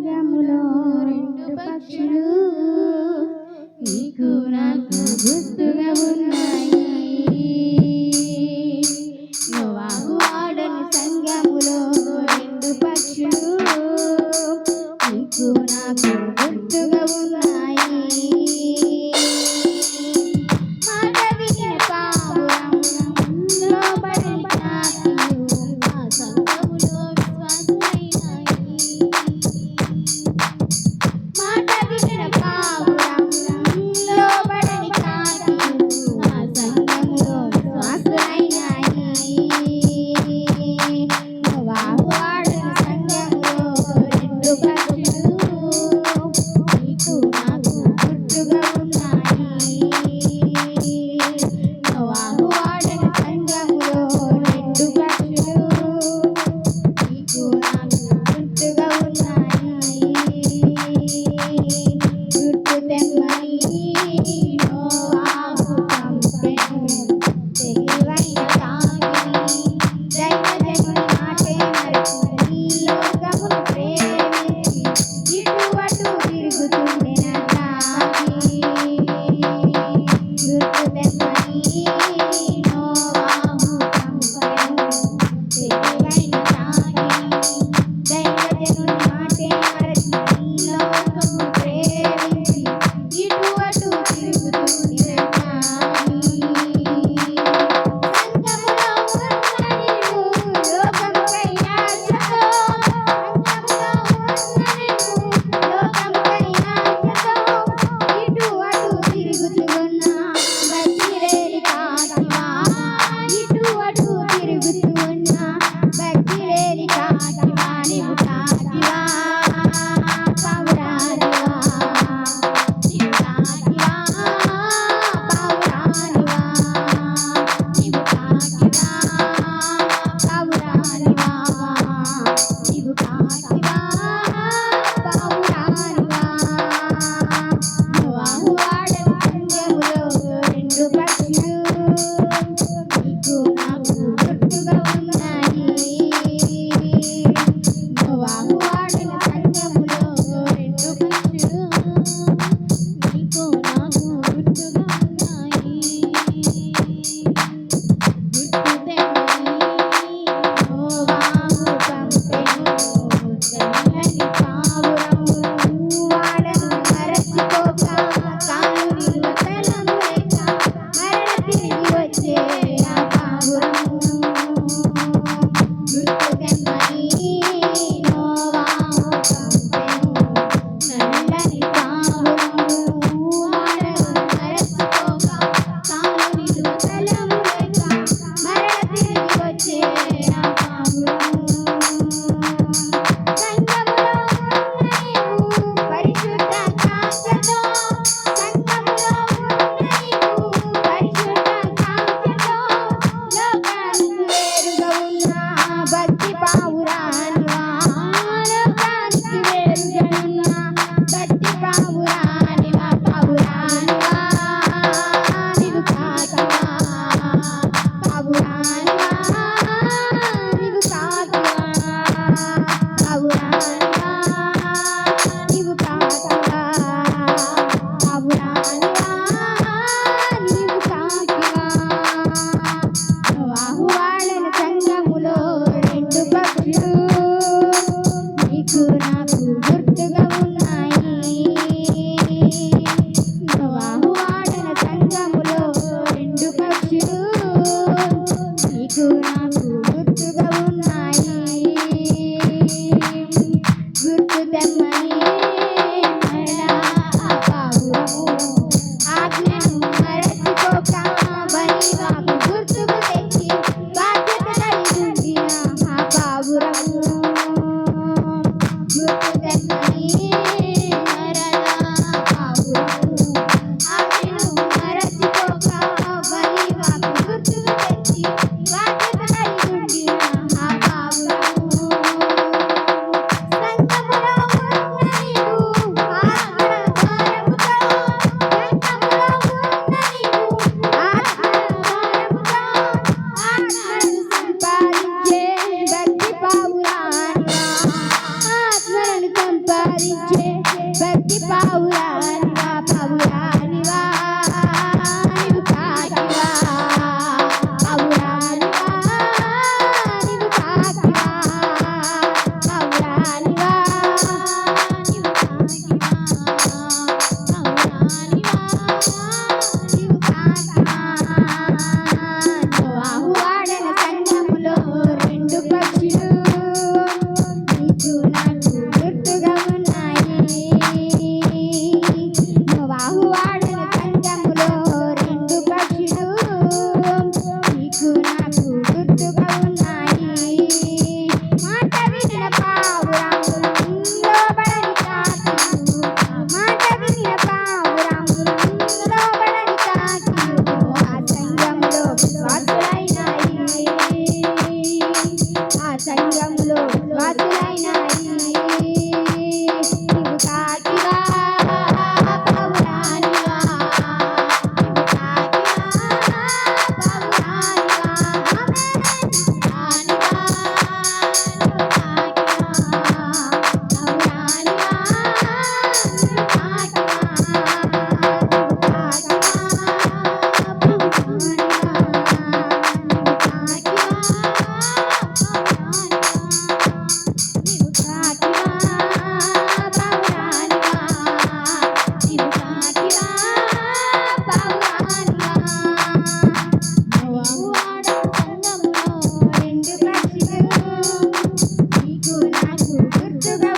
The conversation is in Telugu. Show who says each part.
Speaker 1: సంగములో రెండు పక్షులు నీకు నాకు గుర్తుగా ఉన్నాయి. నోవాహు వాడని సంగములో రెండు పక్షులు నీకు నాకు గుర్తుగా ఉన్నాయి. మాట విని పావురం లోబడని కాకియు ఆ సంగములో విశ్వాసులైనాయి. మాట విని పావురం లోబడని కాకియు ఆ సంగములో విశ్వాసులైనాయి. నోవాహు వాడని సంగములో రెండు పక్షులు నీకు నాకు గుర్తుగా ఉన్నాయి. నోవాహు వాడని సంగములో రెండు పక్షులు నీకు నాకు గుర్తుగా ఉన్నాయి. గుర్తు తెమ్మని నోవాహు పంపెను తెలివైన కాకిని. దైవజనుని మాటే మరచి ఈ లోకమును ప్రేమించి ఇటు అటు తిరుగుతుండెన కాకి. గుర్తు తెమ్మని నోవాహు పంపెను తెలివైన కాకిని. దైవజనుని మాటే మరచి ఈ లోకమును ప్రేమించి ఇటు అటు తిరుగుతుండెన కాకి. సంగములో ఉన్న నిన్ను లోకముకై ఆశతో, సంగములో ఉన్న నిన్ను లోకముకై ఆశతో ఇటు అటు తిరుగుతున్న భక్తిలేని కాకివా. ఇటు అటు తిరుగుతున్న భక్తిలేని కాకివా. నీవు కాకివా పావురానివా. నీవు కాకివా పావురానివా. నీవు కాకివా పావురానివా. నీవు కాకివా పావురానివా. నోవాహు వాడని సంగములో రెండు పక్షులు నీకు నాకు గుర్తుగా ఉన్నాయి. నోవాహు వాడని సంగములో రెండు పక్షులు నీకు నాకు గుర్తుగా ఉన్నాయి. గుర్తు తెమ్మని నోవాహు పంపెను తెల్లని పావురము. వాడను మరచిపోక తాను నిలువతలం లేక మరల తిరిగి వచ్చే ఆ పావురము. గుర్తు తెమ్మని నోవాహు పంపెను నల్లని పావురము. వాడను మరచిపోక తాను నిలువతలం లేక మరల తిరిగి వచ్చే ఆ పావురము. సంగములో ఉన్న నీవు పరిశుద్ధ కాంక్షతో, సంగములో ఉన్న నీవు పరిశుద్ధ కాంక్షతో లోకానికి వేరుగా ఉన్న భక్తి పావురానివా. లోకానికి వేరుగా ఉన్న భక్తి పావురానివా. పావురానివా నీవు కాకివా. పావురానివా నీవు కాకివా. పావురానివా నీవు కాకివా. పావురానివా నీవు కాకివా. నోవాహు వాడని సంగములో రెండు పక్షులు నీకు నాకు గుర్తుగా ఉన్నాయి. నోవాహు వాడని సంగములో రెండు పక్షులు నీకు నాకు గుర్తుగా ఉన్నాయి. గుర్తు తెమ్మని మరలా ఆ పావురము. ఆజ్ఞను మరచిపోక బలివాకు గుర్తుకు తెచ్చి బాధ్యత కలిగి ఉండిన ఆ పావురము. గుర్తు తెమ్మని మరలా ఆ పావురము. ఆజ్ఞను మరచిపోక బలివాకు గుర్తుకు తెచ్చి బాధ్యత కలిగి ఉండిన ఆ పావురము. సంగములో ఉన్న భరించే భక్తి పావురానివా పావురానివా నీవు కాకివా పావురానివా నీవు కాకివా పావురానివా నీవు కాకివా పావురానివా నీవు కాకివా నోవాహు వాడల సంగములో రెండు పక్షులు నీకు నాకు గుర్తుగా ఉన్నాయి నోవాహు వాడల సంగములో రెండు పక్షులు నీకు నాకు గుర్తుగా ఉన్నాయి మాట వినిన పావురాములు లోబడని కాకియు మాట వినిన పావురాములు లోబడని కాకియు ఆ సంగములో వాసులైనాయి ఆ సంగములో వాసులైనాయి నీవు కాకివా పావురానివా నీవు కాకివా పావురానివా పావురానివా నీవు కాకివా పావురానివా నీవు నీకు నాకు గుర్తుగా